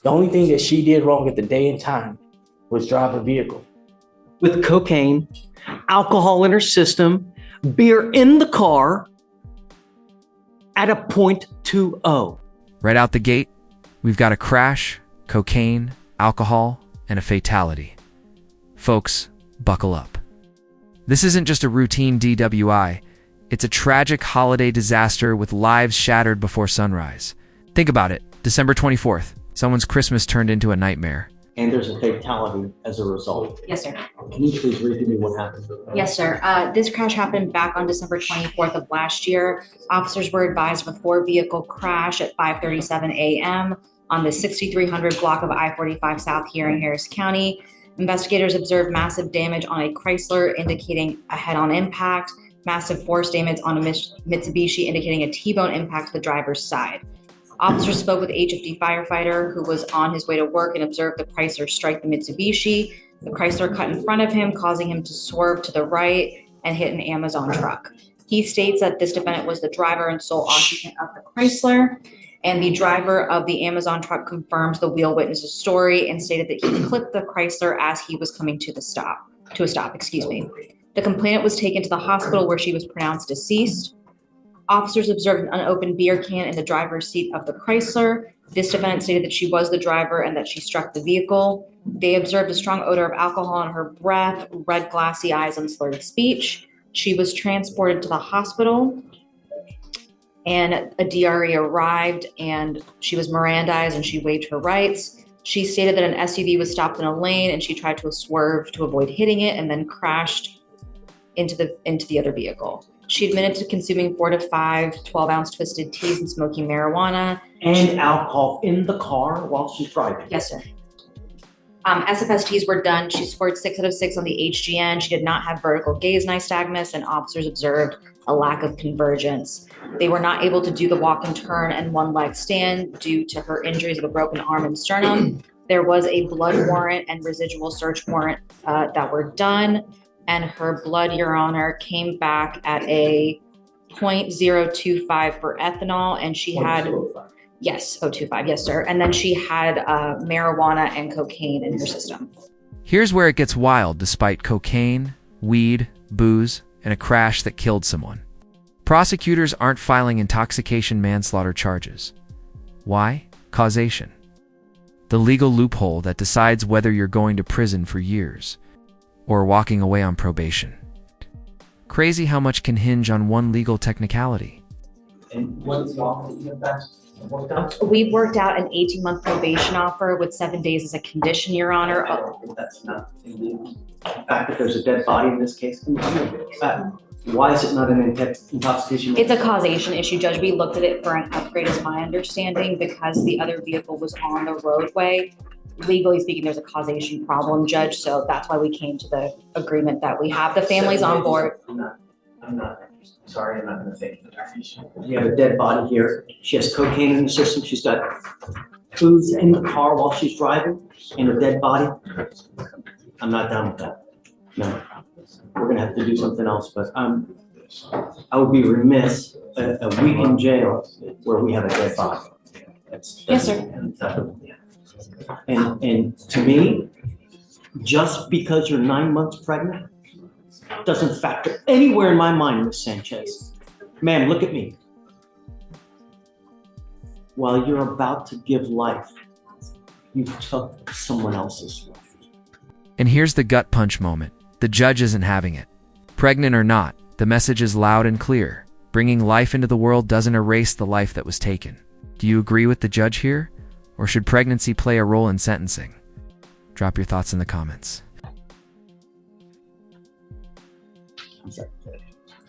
The only thing that she did wrong at the day and time was drive a vehicle. With cocaine, alcohol in her system, beer in the car at a .20. Right out the gate, we've got a crash, cocaine, alcohol, and a fatality. Folks, buckle up. This isn't just a routine DWI. It's a tragic holiday disaster with lives shattered before sunrise. Think about it. December 24th, someone's Christmas turned into a nightmare. And there's a fatality as a result. Yes, sir. Can you please read to me what happened? Yes, sir. This crash happened back on December 24th of last year. Officers were advised of a four-vehicle crash at 5:37 a.m. on the 6300 block of I-45 South here in Harris County. Investigators observed massive damage on a Chrysler, indicating a head-on impact, massive force damage on a Mitsubishi, indicating a T-bone impact to the driver's side. Officers spoke with a HFD firefighter who was on his way to work and observed the Chrysler strike the Mitsubishi. The Chrysler cut in front of him, causing him to swerve to the right and hit an Amazon truck. He states that this defendant was the driver and sole occupant of the Chrysler, and the driver of the Amazon truck confirms the wheel witness's story and stated that he clipped the Chrysler as he was coming to a stop. The complainant was taken to the hospital where she was pronounced deceased. Officers observed an unopened beer can in the driver's seat of the Chrysler. This defendant stated that she was the driver and that she struck the vehicle. They observed a strong odor of alcohol in her breath, red glassy eyes, and slurred speech. She was transported to the hospital, and a DRE arrived, and she was Mirandized and she waived her rights. She stated that an SUV was stopped in a lane and she tried to swerve to avoid hitting it and then crashed into the other vehicle. She admitted to consuming 4 to 5 12-ounce twisted teas and smoking marijuana. And alcohol in the car while she's driving. Yes, sir. SFSTs were done. She scored 6 out of 6 on the HGN. She did not have vertical gaze nystagmus, and officers observed a lack of convergence. They were not able to do the walk and turn and one leg stand due to her injuries of a broken arm and sternum. There was a blood warrant and residual search warrant that were done, and her blood, Your Honor, came back at a .025 for ethanol, and she had, yes, 0.25, yes, sir. And then she had marijuana and cocaine in her system. Here's where it gets wild despite cocaine, weed, booze, and a crash that killed someone. Prosecutors aren't filing intoxication manslaughter charges. Why? Causation. The legal loophole that decides whether you're going to prison for years or walking away on probation. Crazy how much can hinge on one legal technicality. And what's the offer that you have back worked out? We worked out an 18-month probation offer with 7 days as a condition, Your Honor. That's not illegal. The fact that there's a dead body in this case, why is it not an intoxication? It's a causation issue, Judge. We looked at it for an upgrade, is my understanding, because the other vehicle was on the roadway. Legally speaking, there's a causation problem, Judge, so that's why we came to the agreement that we have the families on board. I'm not sorry, I'm not gonna fake it. You have a dead body here. She has cocaine in the system. She's got booze in the car while she's driving and a dead body. I'm not down with that. No, we're gonna have to do something else, but I would be remiss a week in jail where we have a dead body. Yes, sir. And to me, just because you're 9 months pregnant doesn't factor anywhere in my mind, Ms. Sanchez. Ma'am, look at me. While you're about to give life, you took someone else's life. And here's the gut punch moment. The judge isn't having it. Pregnant or not, the message is loud and clear. Bringing life into the world doesn't erase the life that was taken. Do you agree with the judge here? Or should pregnancy play a role in sentencing? Drop your thoughts in the comments.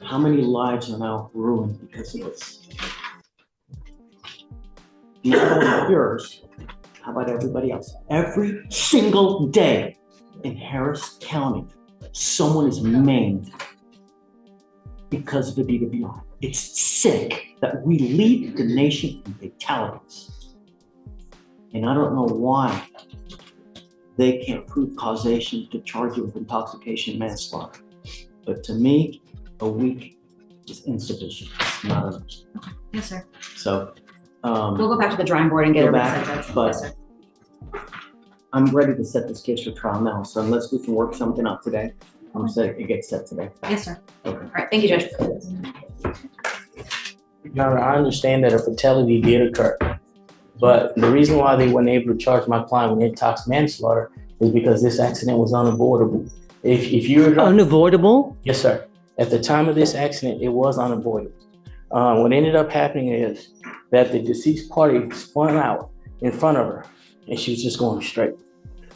How many lives are now ruined because of this? Not only yours, how about everybody else? Every single day in Harris County, someone is maimed because of the DWI. It's sick that we lead the nation in fatalities. And I don't know why they can't prove causation to charge you with intoxication manslaughter. But to me, a week is insufficient. It's not enough. Yes, sir. So We'll go back to the drawing board and get go a back, reset, Judge. but Yes, sir. I'm ready to set this case for trial now, so unless we can work something out today, I'm saying it gets set today. Yes, sir. Okay. All right, thank you, Judge. Your Honor, I understand that a fatality did occur, but the reason why they weren't able to charge my client with intox manslaughter is because this accident was unavoidable. If you were driving, Unavoidable? yes, sir. At the time of this accident, it was unavoidable. What ended up happening is that the deceased party spun out in front of her, and she was just going straight.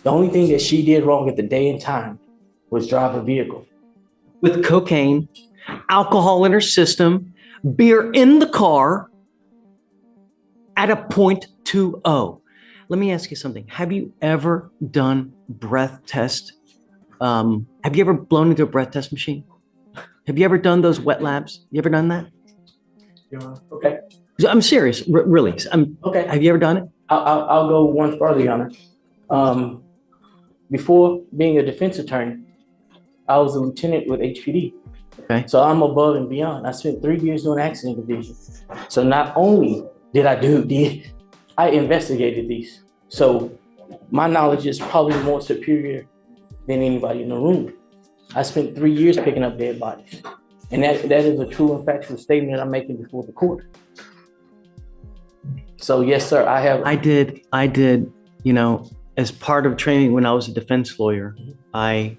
The only thing that she did wrong at the day and time was drive a vehicle. With cocaine, alcohol in her system, beer in the car at a .20. Let me ask you something. Have you ever done breath test? Have you ever blown into a breath test machine? Have you ever done those wet labs? You ever done that? Okay. I'm serious, really. Okay. Have you ever done it? I'll go one further, Your Honor. Before being a defense attorney, I was a lieutenant with HPD. Okay. So I'm above and beyond. I spent 3 years doing accident division. So not only did I investigated these. So my knowledge is probably more superior than anybody in the room. I spent 3 years picking up dead bodies. And that is a true and factual statement I'm making before the court. So yes, sir, I have. I did, as part of training when I was a defense lawyer, I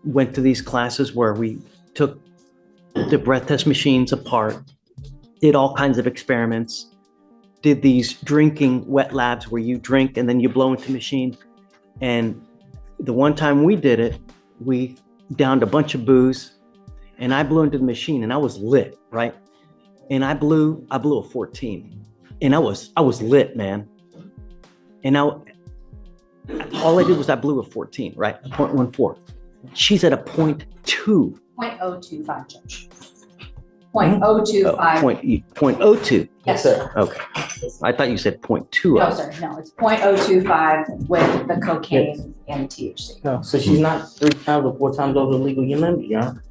went to these classes where we took the breath test machines apart, did all kinds of experiments, did these drinking wet labs where you drink and then you blow into the machine. And the one time we did it, we downed a bunch of booze and I blew into the machine and I was lit, right? And I blew a 14 and I was lit, man. And all I did was I blew a 14, right? 0.14. She's at a 0.2. 0.025, Judge. 0.025. 0.02. Yes, sir. Okay. I thought you said 0.2. No, sir, no, it's 0.025 with the cocaine and THC. No, so she's not 3 times or 4 times over the legal limit, Your Honor.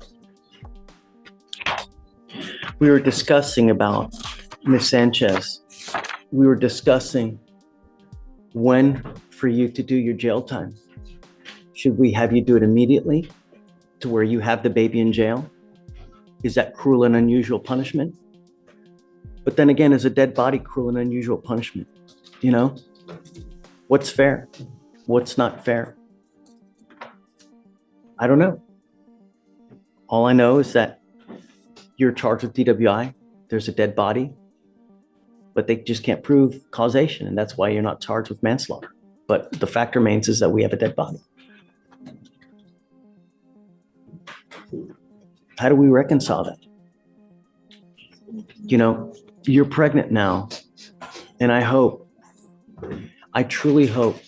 We were discussing about Ms. Sanchez. We were discussing when for you to do your jail time. Should we have you do it immediately to where you have the baby in jail? Is that cruel and unusual punishment? But then again, is a dead body cruel and unusual punishment? What's fair? What's not fair? I don't know. All I know is that you're charged with DWI. There's a dead body, but they just can't prove causation. And that's why you're not charged with manslaughter. But the fact remains is that we have a dead body. How do we reconcile that? You're pregnant now. And I truly hope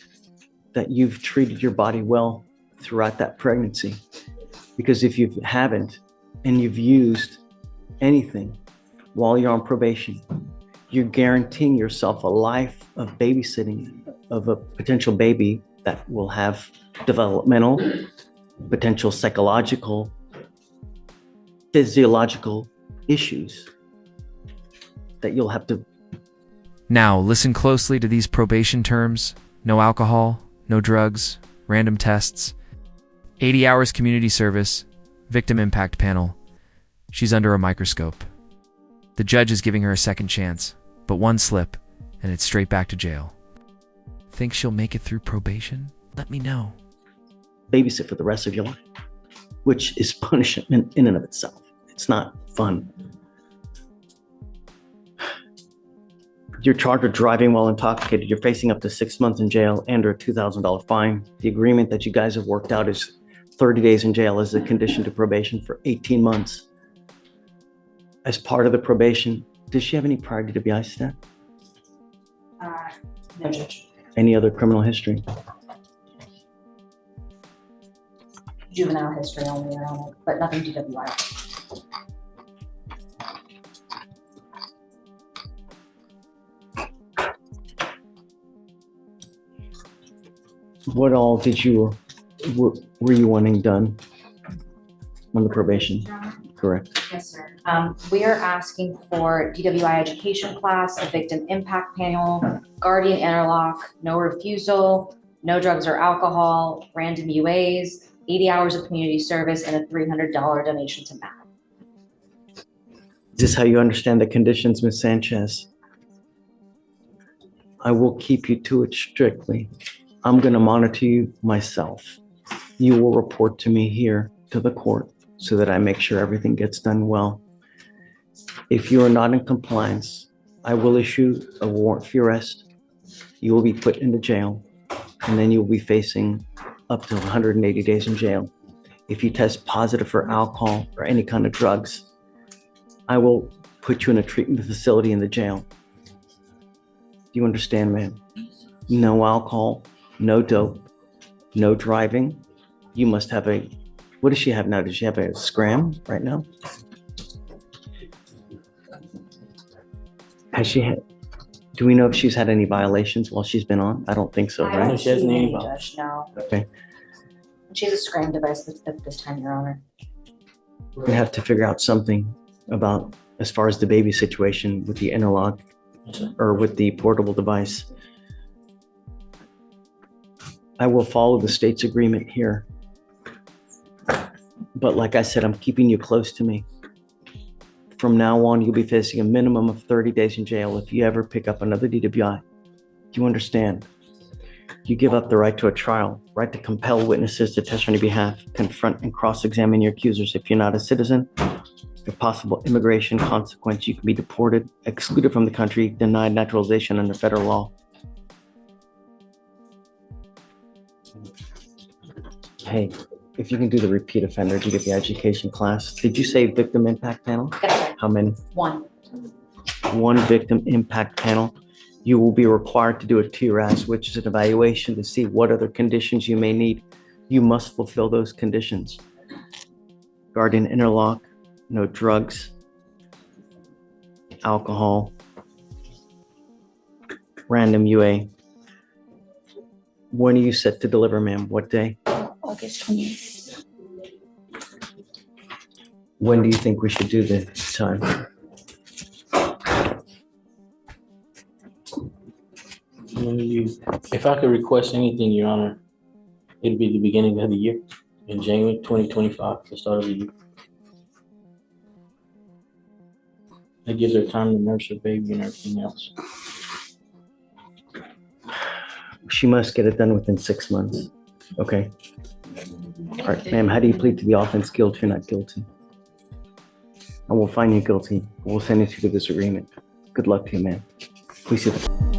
that you've treated your body well throughout that pregnancy. Because if you haven't, and you've used anything while you're on probation, you're guaranteeing yourself a life of babysitting of a potential baby that will have developmental, potential psychological, physiological issues that you'll have to. Now, listen closely to these probation terms: no alcohol, no drugs, random tests, 80 hours community service, victim impact panel. She's under a microscope. The judge is giving her a second chance, but one slip, and it's straight back to jail. Think she'll make it through probation? Let me know. Babysit for the rest of your life, which is punishment in and of itself. It's not fun. You're charged with driving while intoxicated. You're facing up to 6 months in jail and or a $2,000 fine. The agreement that you guys have worked out is 30 days in jail as a condition to probation for 18 months. As part of the probation, does she have any prior DWI stat? No, Judge. Any other criminal history? Juvenile history only, Your Honor, but nothing DWI. What all were you wanting done on the probation? Correct. Yes, sir. We are asking for DWI education class, a victim impact panel, guardian interlock, no refusal, no drugs or alcohol, random UAs, 80 hours of community service, and a $300 donation to MAP. Is this how you understand the conditions, Ms. Sanchez? I will keep you to it strictly. I'm going to monitor you myself. You will report to me here to the court so that I make sure everything gets done well. If you are not in compliance, I will issue a warrant for your arrest. You will be put into jail, and then you'll be facing up to 180 days in jail. If you test positive for alcohol or any kind of drugs, I will put you in a treatment facility in the jail. Do you understand, ma'am? No alcohol, no dope, no driving. You must have what does she have now? Does she have a scram right now? Do we know if she's had any violations while she's been on? I don't think so, I right? don't She hasn't see any any, problem. Judge, no. Okay. She has a scram device at this time, Your Honor. We're gonna have to figure out something about as far as the baby situation with the interlock Yes, sir. or with the portable device. I will follow the state's agreement here. But like I said, I'm keeping you close to me. From now on, you'll be facing a minimum of 30 days in jail if you ever pick up another DWI. Do you understand? You give up the right to a trial, right to compel witnesses to testify on your behalf, confront and cross-examine your accusers. If you're not a citizen, if possible immigration consequence, you can be deported, excluded from the country, denied naturalization under federal law. Hey, if you can do the repeat offender to get the education class. Did you say victim impact panel? Yes, sir. How many? One. One victim impact panel. You will be required to do a TRAS, which is an evaluation to see what other conditions you may need. You must fulfill those conditions. Guardian interlock, no drugs, alcohol, random UA. When are you set to deliver, ma'am? What day? August 28th. When do you think we should do the time? If I could request anything, Your Honor, it'd be the beginning of the year, in January 2025, the start of the year. That gives her time to nurse her baby and everything else. She must get it done within 6 months. Okay. All right, ma'am, how do you plead to the offense, guilty or not guilty? I will find you guilty. We'll send you to the disagreement. Good luck to you, ma'am. Please sit.